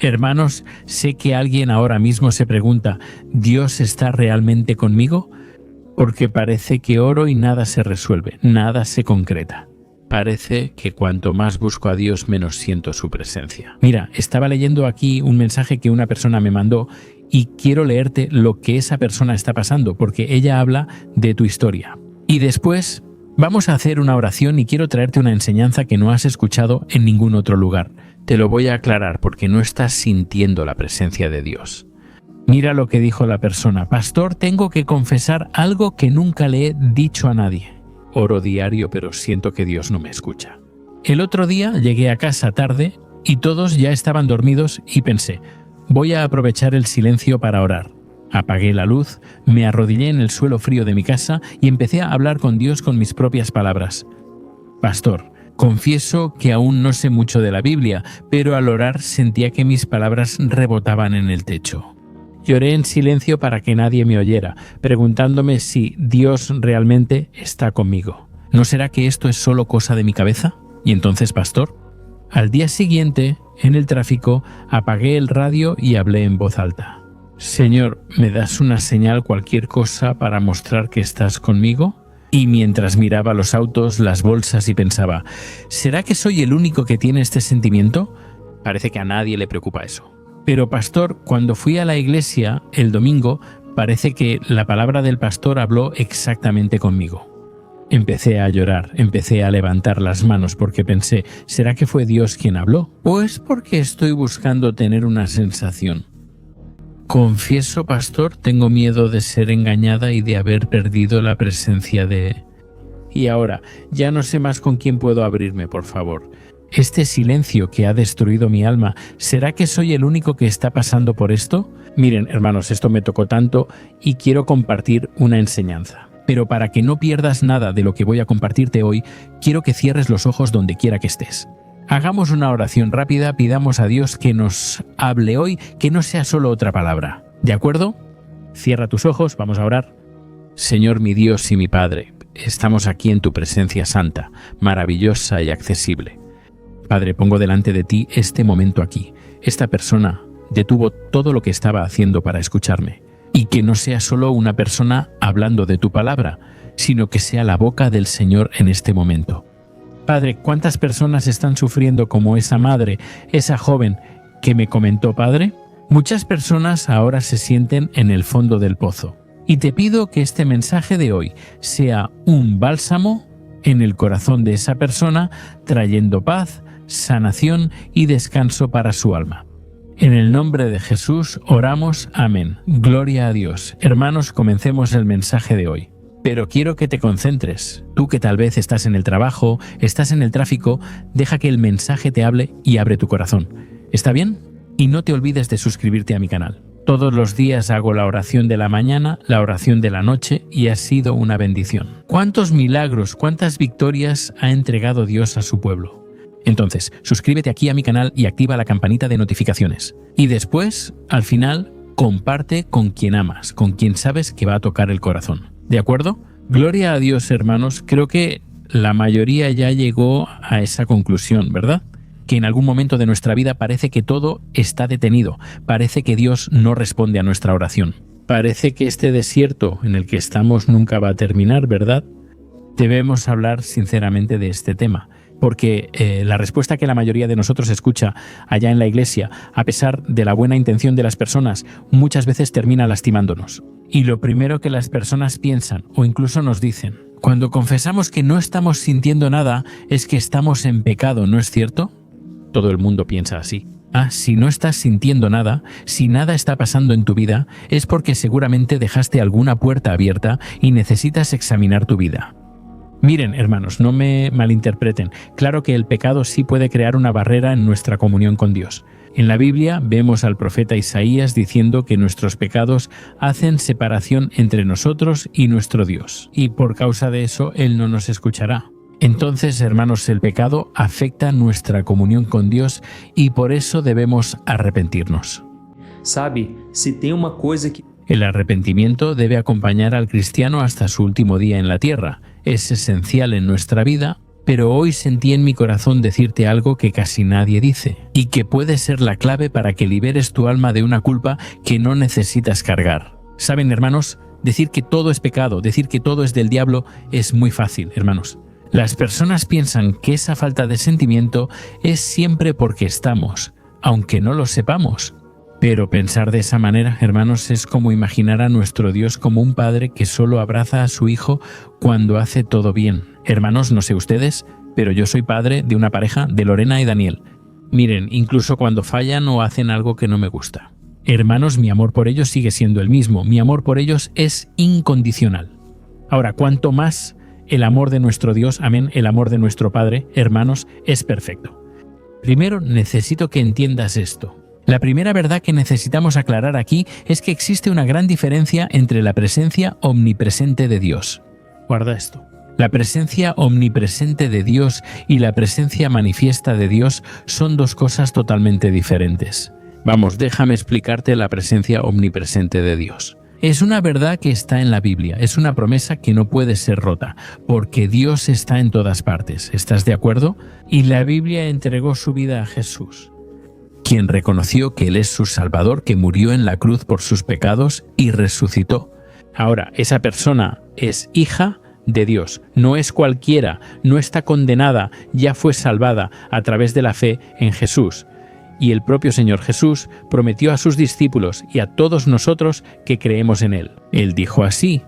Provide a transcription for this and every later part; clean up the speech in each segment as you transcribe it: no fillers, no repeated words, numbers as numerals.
Hermanos, sé que alguien ahora mismo se pregunta, ¿Dios está realmente conmigo? Porque parece que oro y nada se resuelve, nada se concreta. Parece que cuanto más busco a Dios, menos siento su presencia. Mira, estaba leyendo aquí un mensaje que una persona me mandó y quiero leerte lo que esa persona está pasando, porque ella habla de tu historia. Y después vamos a hacer una oración y quiero traerte una enseñanza que no has escuchado en ningún otro lugar. Te lo voy a aclarar porque no estás sintiendo la presencia de Dios. Mira lo que dijo la persona. Pastor, tengo que confesar algo que nunca le he dicho a nadie. Oro diario, pero siento que Dios no me escucha. El otro día llegué a casa tarde y todos ya estaban dormidos y pensé, voy a aprovechar el silencio para orar. Apagué la luz, me arrodillé en el suelo frío de mi casa y empecé a hablar con Dios con mis propias palabras. Pastor, confieso que aún no sé mucho de la Biblia, pero al orar sentía que mis palabras rebotaban en el techo. Lloré en silencio para que nadie me oyera, preguntándome si Dios realmente está conmigo. ¿No será que esto es solo cosa de mi cabeza? Y entonces, pastor, al día siguiente, en el tráfico, apagué el radio y hablé en voz alta. Señor, ¿me das una señal, cualquier cosa, para mostrar que estás conmigo? Y mientras miraba los autos, las bolsas y pensaba, ¿será que soy el único que tiene este sentimiento? Parece que a nadie le preocupa eso. Pero pastor, cuando fui a la iglesia el domingo, parece que la palabra del pastor habló exactamente conmigo. Empecé a llorar, empecé a levantar las manos porque pensé, ¿será que fue Dios quien habló? ¿O es porque estoy buscando tener una sensación? Confieso, pastor, tengo miedo de ser engañada y de haber perdido la presencia de... Y ahora, ya no sé más con quién puedo abrirme, por favor. Este silencio que ha destruido mi alma, ¿será que soy el único que está pasando por esto? Miren, hermanos, esto me tocó tanto y quiero compartir una enseñanza. Pero para que no pierdas nada de lo que voy a compartirte hoy, quiero que cierres los ojos donde quiera que estés. Hagamos una oración rápida, pidamos a Dios que nos hable hoy, que no sea solo otra palabra. ¿De acuerdo? Cierra tus ojos, vamos a orar. Señor mi Dios y mi Padre, estamos aquí en tu presencia santa, maravillosa y accesible. Padre, pongo delante de ti este momento aquí. Esta persona detuvo todo lo que estaba haciendo para escucharme. Y que no sea solo una persona hablando de tu palabra, sino que sea la boca del Señor en este momento. Padre, ¿cuántas personas están sufriendo como esa madre, esa joven que me comentó, Padre? Muchas personas ahora se sienten en el fondo del pozo. Y te pido que este mensaje de hoy sea un bálsamo en el corazón de esa persona, trayendo paz, sanación y descanso para su alma. En el nombre de Jesús oramos, amén. Gloria a Dios. Hermanos, comencemos el mensaje de hoy. Pero quiero que te concentres. Tú que tal vez estás en el trabajo, estás en el tráfico, deja que el mensaje te hable y abre tu corazón. ¿Está bien? Y no te olvides de suscribirte a mi canal. Todos los días hago la oración de la mañana, la oración de la noche y ha sido una bendición. ¿Cuántos milagros, cuántas victorias ha entregado Dios a su pueblo? Entonces, suscríbete aquí a mi canal y activa la campanita de notificaciones. Y después, al final, comparte con quien amas, con quien sabes que va a tocar el corazón. ¿De acuerdo? Gloria a Dios, hermanos. Creo que la mayoría ya llegó a esa conclusión, ¿verdad? Que en algún momento de nuestra vida parece que todo está detenido. Parece que Dios no responde a nuestra oración. Parece que este desierto en el que estamos nunca va a terminar, ¿verdad? Debemos hablar sinceramente de este tema. Porque la respuesta que la mayoría de nosotros escucha allá en la iglesia, a pesar de la buena intención de las personas, muchas veces termina lastimándonos. Y lo primero que las personas piensan o incluso nos dicen, cuando confesamos que no estamos sintiendo nada, es que estamos en pecado, ¿no es cierto? Todo el mundo piensa así. Si no estás sintiendo nada, si nada está pasando en tu vida, es porque seguramente dejaste alguna puerta abierta y necesitas examinar tu vida. Miren, hermanos, no me malinterpreten. Claro que el pecado sí puede crear una barrera en nuestra comunión con Dios. En la Biblia vemos al profeta Isaías diciendo que nuestros pecados hacen separación entre nosotros y nuestro Dios, y por causa de eso Él no nos escuchará. Entonces, hermanos, el pecado afecta nuestra comunión con Dios y por eso debemos arrepentirnos. Sabe, si tem uma coisa que... El arrepentimiento debe acompañar al cristiano hasta su último día en la tierra. Es esencial en nuestra vida pero hoy sentí en mi corazón decirte algo que casi nadie dice y que puede ser la clave para que liberes tu alma de una culpa que no necesitas cargar. ¿Saben, hermanos? Decir que todo es pecado, decir que todo es del diablo es muy fácil, hermanos. Las personas piensan que esa falta de sentimiento es siempre porque estamos, aunque no lo sepamos. Pero pensar de esa manera, hermanos, es como imaginar a nuestro Dios como un padre que solo abraza a su hijo cuando hace todo bien. Hermanos, no sé ustedes, pero yo soy padre de una pareja, de Lorena y Daniel. Miren, incluso cuando fallan o hacen algo que no me gusta. Hermanos, mi amor por ellos sigue siendo el mismo. Mi amor por ellos es incondicional. Ahora, cuanto más el amor de nuestro Dios, amén, el amor de nuestro Padre, hermanos, es perfecto. Primero, necesito que entiendas esto. La primera verdad que necesitamos aclarar aquí es que existe una gran diferencia entre la presencia omnipresente de Dios. Guarda esto. La presencia omnipresente de Dios y la presencia manifiesta de Dios son dos cosas totalmente diferentes. Vamos, déjame explicarte la presencia omnipresente de Dios. Es una verdad que está en la Biblia, es una promesa que no puede ser rota, porque Dios está en todas partes. ¿Estás de acuerdo? Y la Biblia entregó su vida a Jesús, quien reconoció que Él es su Salvador, que murió en la cruz por sus pecados y resucitó. Ahora, esa persona es hija de Dios, no es cualquiera, no está condenada, ya fue salvada a través de la fe en Jesús. Y el propio Señor Jesús prometió a sus discípulos y a todos nosotros que creemos en Él. Él dijo así: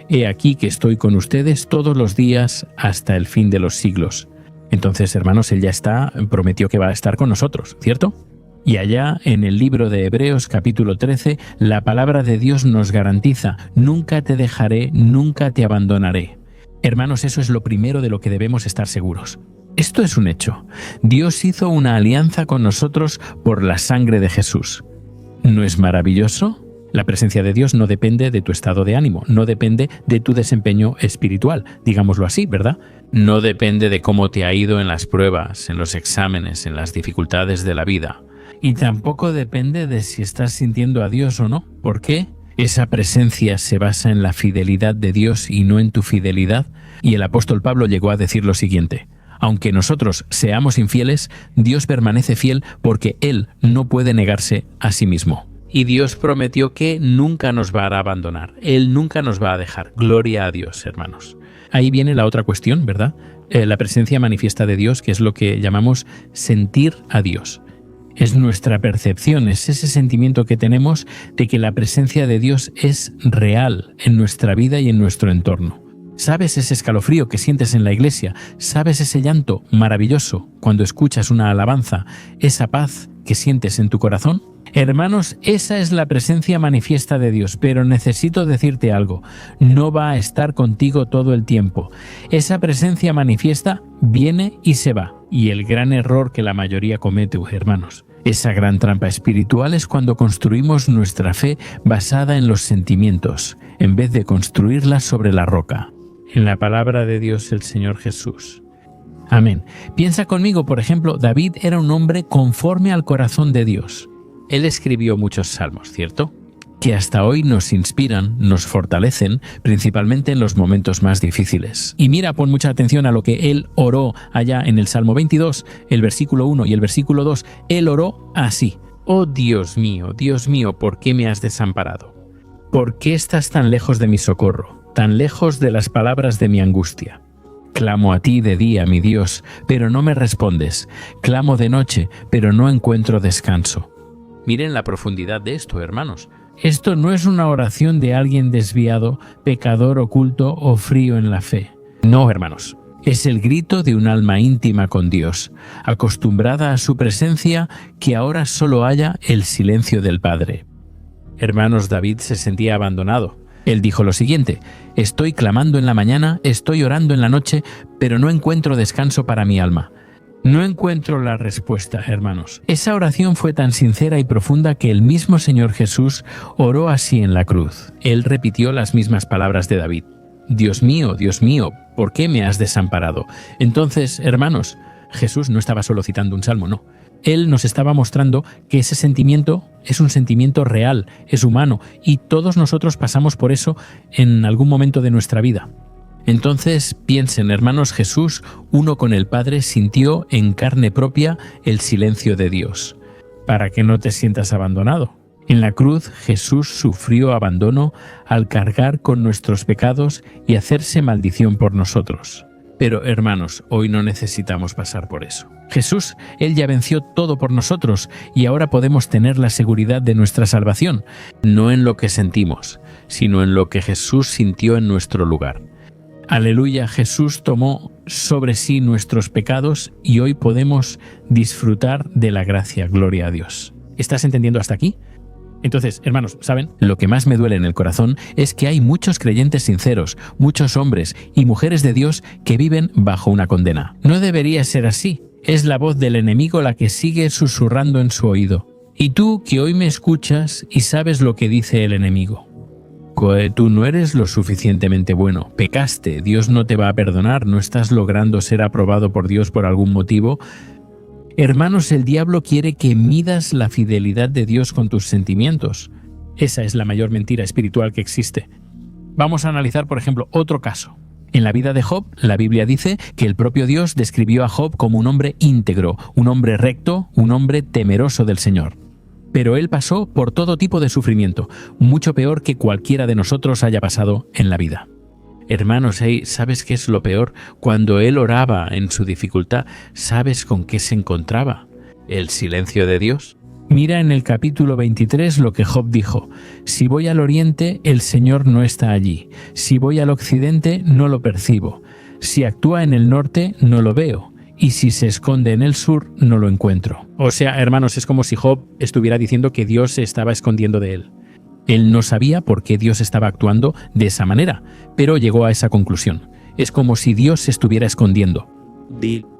«He aquí que estoy con ustedes todos los días hasta el fin de los siglos». Entonces, hermanos, Él ya prometió que va a estar con nosotros, ¿cierto? Y allá, en el libro de Hebreos capítulo 13, la palabra de Dios nos garantiza: «Nunca te dejaré, nunca te abandonaré». Hermanos, eso es lo primero de lo que debemos estar seguros. Esto es un hecho. Dios hizo una alianza con nosotros por la sangre de Jesús. ¿No es maravilloso? La presencia de Dios no depende de tu estado de ánimo, no depende de tu desempeño espiritual, digámoslo así, ¿verdad? No depende de cómo te ha ido en las pruebas, en los exámenes, en las dificultades de la vida. Y tampoco depende de si estás sintiendo a Dios o no. ¿Por qué? Esa presencia se basa en la fidelidad de Dios y no en tu fidelidad. Y el apóstol Pablo llegó a decir lo siguiente: aunque nosotros seamos infieles, Dios permanece fiel porque Él no puede negarse a sí mismo. Y Dios prometió que nunca nos va a abandonar. Él nunca nos va a dejar. Gloria a Dios, hermanos. Ahí viene la otra cuestión, ¿verdad? La presencia manifiesta de Dios, que es lo que llamamos sentir a Dios. Es nuestra percepción, es ese sentimiento que tenemos de que la presencia de Dios es real en nuestra vida y en nuestro entorno. ¿Sabes ese escalofrío que sientes en la iglesia? ¿Sabes ese llanto maravilloso cuando escuchas una alabanza? ¿Esa paz que sientes en tu corazón? Hermanos, esa es la presencia manifiesta de Dios, pero necesito decirte algo: no va a estar contigo todo el tiempo. Esa presencia manifiesta viene y se va. Y el gran error que la mayoría comete, hermanos, esa gran trampa espiritual es cuando construimos nuestra fe basada en los sentimientos, en vez de construirla sobre la roca, en la palabra de Dios, el Señor Jesús. Amén. Piensa conmigo, por ejemplo, David era un hombre conforme al corazón de Dios. Él escribió muchos salmos, ¿cierto? Que hasta hoy nos inspiran, nos fortalecen, principalmente en los momentos más difíciles. Y mira, pon mucha atención a lo que él oró allá en el Salmo 22, el versículo 1 y el versículo 2. Él oró así: «Oh Dios mío, ¿por qué me has desamparado? ¿Por qué estás tan lejos de mi socorro, tan lejos de las palabras de mi angustia? Clamo a ti de día, mi Dios, pero no me respondes. Clamo de noche, pero no encuentro descanso». Miren la profundidad de esto, hermanos. Esto no es una oración de alguien desviado, pecador oculto o frío en la fe. No, hermanos. Es el grito de un alma íntima con Dios, acostumbrada a su presencia, que ahora solo halla el silencio del Padre. Hermanos, David se sentía abandonado. Él dijo lo siguiente: «Estoy clamando en la mañana, estoy orando en la noche, pero no encuentro descanso para mi alma». No encuentro la respuesta, hermanos. Esa oración fue tan sincera y profunda que el mismo Señor Jesús oró así en la cruz. Él repitió las mismas palabras de David: Dios mío, ¿por qué me has desamparado?». Entonces, hermanos, Jesús no estaba solo citando un salmo, no. Él nos estaba mostrando que ese sentimiento es un sentimiento real, es humano, y todos nosotros pasamos por eso en algún momento de nuestra vida. Entonces piensen, hermanos, Jesús, uno con el Padre, sintió en carne propia el silencio de Dios, para que no te sientas abandonado. En la cruz, Jesús sufrió abandono al cargar con nuestros pecados y hacerse maldición por nosotros. Pero, hermanos, hoy no necesitamos pasar por eso. Jesús, Él ya venció todo por nosotros y ahora podemos tener la seguridad de nuestra salvación, no en lo que sentimos, sino en lo que Jesús sintió en nuestro lugar. Aleluya, Jesús tomó sobre sí nuestros pecados y hoy podemos disfrutar de la gracia. Gloria a Dios. ¿Estás entendiendo hasta aquí? Entonces, hermanos, ¿saben? Lo que más me duele en el corazón es que hay muchos creyentes sinceros, muchos hombres y mujeres de Dios que viven bajo una condena. No debería ser así. Es la voz del enemigo la que sigue susurrando en su oído. Y tú que hoy me escuchas y sabes lo que dice el enemigo. Tú no eres lo suficientemente bueno, pecaste, Dios no te va a perdonar, no estás logrando ser aprobado por Dios por algún motivo. Hermanos, el diablo quiere que midas la fidelidad de Dios con tus sentimientos. Esa es la mayor mentira espiritual que existe. Vamos a analizar, por ejemplo, otro caso. En la vida de Job, la Biblia dice que el propio Dios describió a Job como un hombre íntegro, un hombre recto, un hombre temeroso del Señor. Pero él pasó por todo tipo de sufrimiento, mucho peor que cualquiera de nosotros haya pasado en la vida. Hermanos, ¿sabes qué es lo peor? Cuando él oraba en su dificultad, ¿sabes con qué se encontraba? ¿El silencio de Dios? Mira en el capítulo 23 lo que Job dijo. Si voy al oriente, el Señor no está allí. Si voy al occidente, no lo percibo. Si actúa en el norte, no lo veo. Y si se esconde en el sur, no lo encuentro. O sea, hermanos, es como si Job estuviera diciendo que Dios se estaba escondiendo de él. Él no sabía por qué Dios estaba actuando de esa manera, pero llegó a esa conclusión. Es como si Dios se estuviera escondiendo.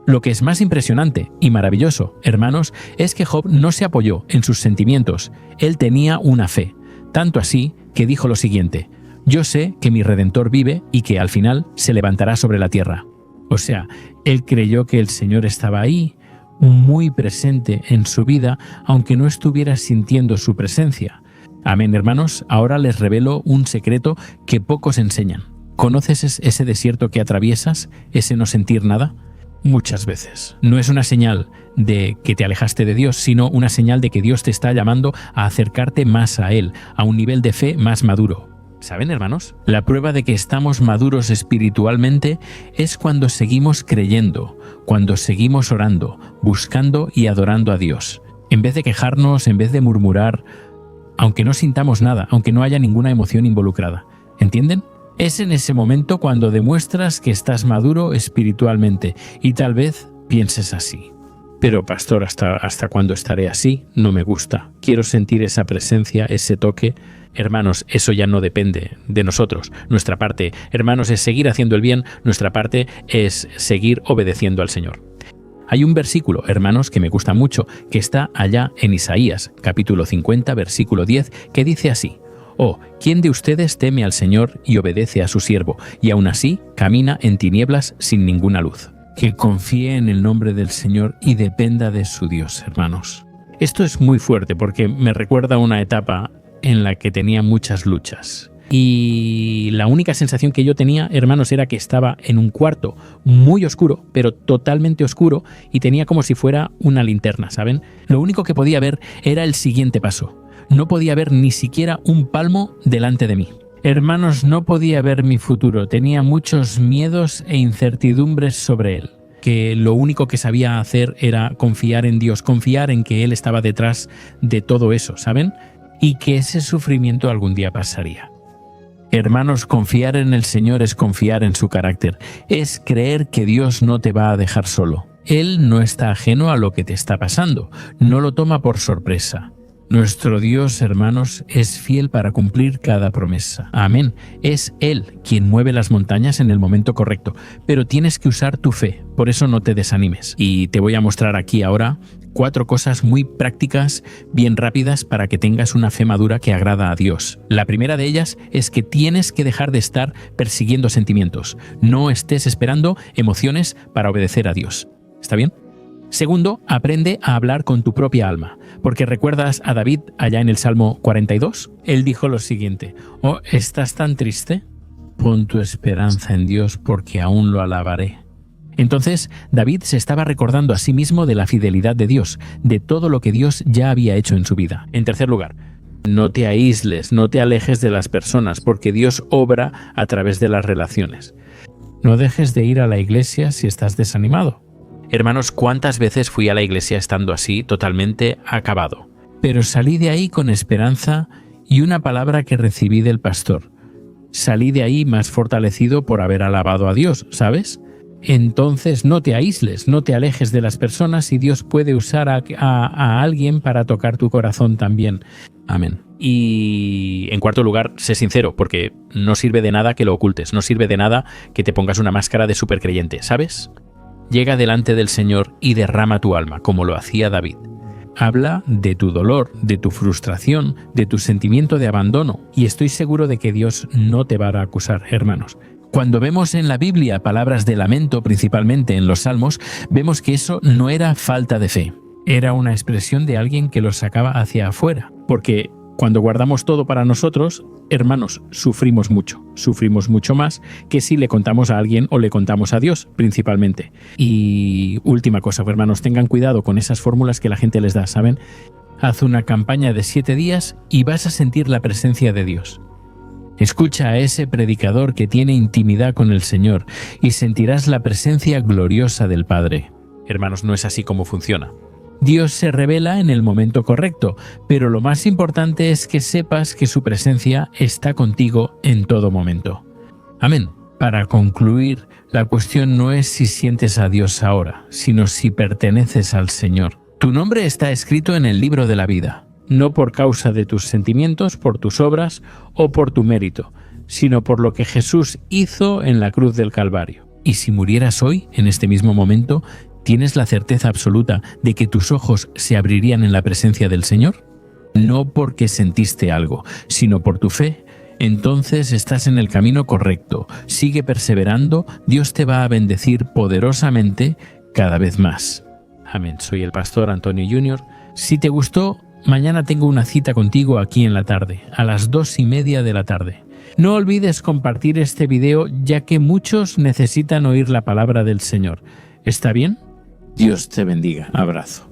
Lo que es más impresionante y maravilloso, hermanos, es que Job no se apoyó en sus sentimientos. Él tenía una fe, tanto así que dijo lo siguiente: yo sé que mi Redentor vive y que al final se levantará sobre la tierra. O sea, él creyó que el Señor estaba ahí, muy presente en su vida, aunque no estuviera sintiendo su presencia. Amén, hermanos. Ahora les revelo un secreto que pocos enseñan. ¿Conoces ese desierto que atraviesas, ese no sentir nada? Muchas veces. No es una señal de que te alejaste de Dios, sino una señal de que Dios te está llamando a acercarte más a Él, a un nivel de fe más maduro. ¿Saben, hermanos? La prueba de que estamos maduros espiritualmente es cuando seguimos creyendo, cuando seguimos orando, buscando y adorando a Dios. En vez de quejarnos, en vez de murmurar, aunque no sintamos nada, aunque no haya ninguna emoción involucrada. ¿Entienden? Es en ese momento cuando demuestras que estás maduro espiritualmente y tal vez pienses así. Pero pastor, ¿hasta cuándo estaré así? No me gusta. Quiero sentir esa presencia, ese toque. Hermanos, eso ya no depende de nosotros. Nuestra parte, hermanos, es seguir haciendo el bien. Nuestra parte es seguir obedeciendo al Señor. Hay un versículo, hermanos, que me gusta mucho, que está allá en Isaías, capítulo 50, versículo 10, que dice así: «Oh, ¿quién de ustedes teme al Señor y obedece a su siervo, y aún así camina en tinieblas sin ninguna luz?» Que confíe en el nombre del Señor y dependa de su Dios, hermanos. Esto es muy fuerte porque me recuerda a una etapa en la que tenía muchas luchas. Y la única sensación que yo tenía, hermanos, era que estaba en un cuarto muy oscuro, pero totalmente oscuro, y tenía como si fuera una linterna, ¿saben? Lo único que podía ver era el siguiente paso. No podía ver ni siquiera un palmo delante de mí. Hermanos, no podía ver mi futuro. Tenía muchos miedos e incertidumbres sobre él. Que lo único que sabía hacer era confiar en Dios, confiar en que Él estaba detrás de todo eso, ¿saben? Y que ese sufrimiento algún día pasaría. Hermanos, confiar en el Señor es confiar en su carácter, es creer que Dios no te va a dejar solo. Él no está ajeno a lo que te está pasando, no lo toma por sorpresa. Nuestro Dios, hermanos, es fiel para cumplir cada promesa. Amén. Es Él quien mueve las montañas en el momento correcto, pero tienes que usar tu fe, por eso no te desanimes. Y te voy a mostrar aquí ahora 4 cosas muy prácticas, bien rápidas, para que tengas una fe madura que agrada a Dios. La primera de ellas es que tienes que dejar de estar persiguiendo sentimientos. No estés esperando emociones para obedecer a Dios. ¿Está bien? Segundo, aprende a hablar con tu propia alma, porque ¿recuerdas a David allá en el Salmo 42? Él dijo lo siguiente: «Oh, ¿estás tan triste? Pon tu esperanza en Dios porque aún lo alabaré. Entonces, David se estaba recordando a sí mismo de la fidelidad de Dios, de todo lo que Dios ya había hecho en su vida. En tercer lugar, no te aísles, no te alejes de las personas, porque Dios obra a través de las relaciones. No dejes de ir a la iglesia si estás desanimado. Hermanos, ¿cuántas veces fui a la iglesia estando así, totalmente acabado? Pero salí de ahí con esperanza y una palabra que recibí del pastor. Salí de ahí más fortalecido por haber alabado a Dios, ¿sabes? Entonces no te aísles, no te alejes de las personas y Dios puede usar a alguien para tocar tu corazón también. Amén. Y en cuarto lugar, sé sincero, porque no sirve de nada que lo ocultes, no sirve de nada que te pongas una máscara de supercreyente, ¿sabes? Llega delante del Señor y derrama tu alma, como lo hacía David. Habla de tu dolor, de tu frustración, de tu sentimiento de abandono, y estoy seguro de que Dios no te va a acusar, hermanos. Cuando vemos en la Biblia palabras de lamento, principalmente en los Salmos, vemos que eso no era falta de fe. Era una expresión de alguien que lo sacaba hacia afuera. Porque cuando guardamos todo para nosotros, hermanos, sufrimos mucho más que si le contamos a alguien o le contamos a Dios, principalmente. Y última cosa, hermanos, tengan cuidado con esas fórmulas que la gente les da, ¿saben? Haz una campaña de 7 días y vas a sentir la presencia de Dios. Escucha a ese predicador que tiene intimidad con el Señor y sentirás la presencia gloriosa del Padre. Hermanos, no es así como funciona. Dios se revela en el momento correcto, pero lo más importante es que sepas que su presencia está contigo en todo momento. Amén. Para concluir, la cuestión no es si sientes a Dios ahora, sino si perteneces al Señor. Tu nombre está escrito en el libro de la vida. No por causa de tus sentimientos, por tus obras o por tu mérito, sino por lo que Jesús hizo en la cruz del Calvario. Y si murieras hoy, en este mismo momento, ¿tienes la certeza absoluta de que tus ojos se abrirían en la presencia del Señor? No porque sentiste algo, sino por tu fe. Entonces estás en el camino correcto. Sigue perseverando, Dios te va a bendecir poderosamente cada vez más. Amén. Soy el pastor Antonio Junior. Si te gustó, mañana tengo una cita contigo aquí en la tarde, a las 2:30 de la tarde. No olvides compartir este video, ya que muchos necesitan oír la palabra del Señor. ¿Está bien? Dios te bendiga. Abrazo.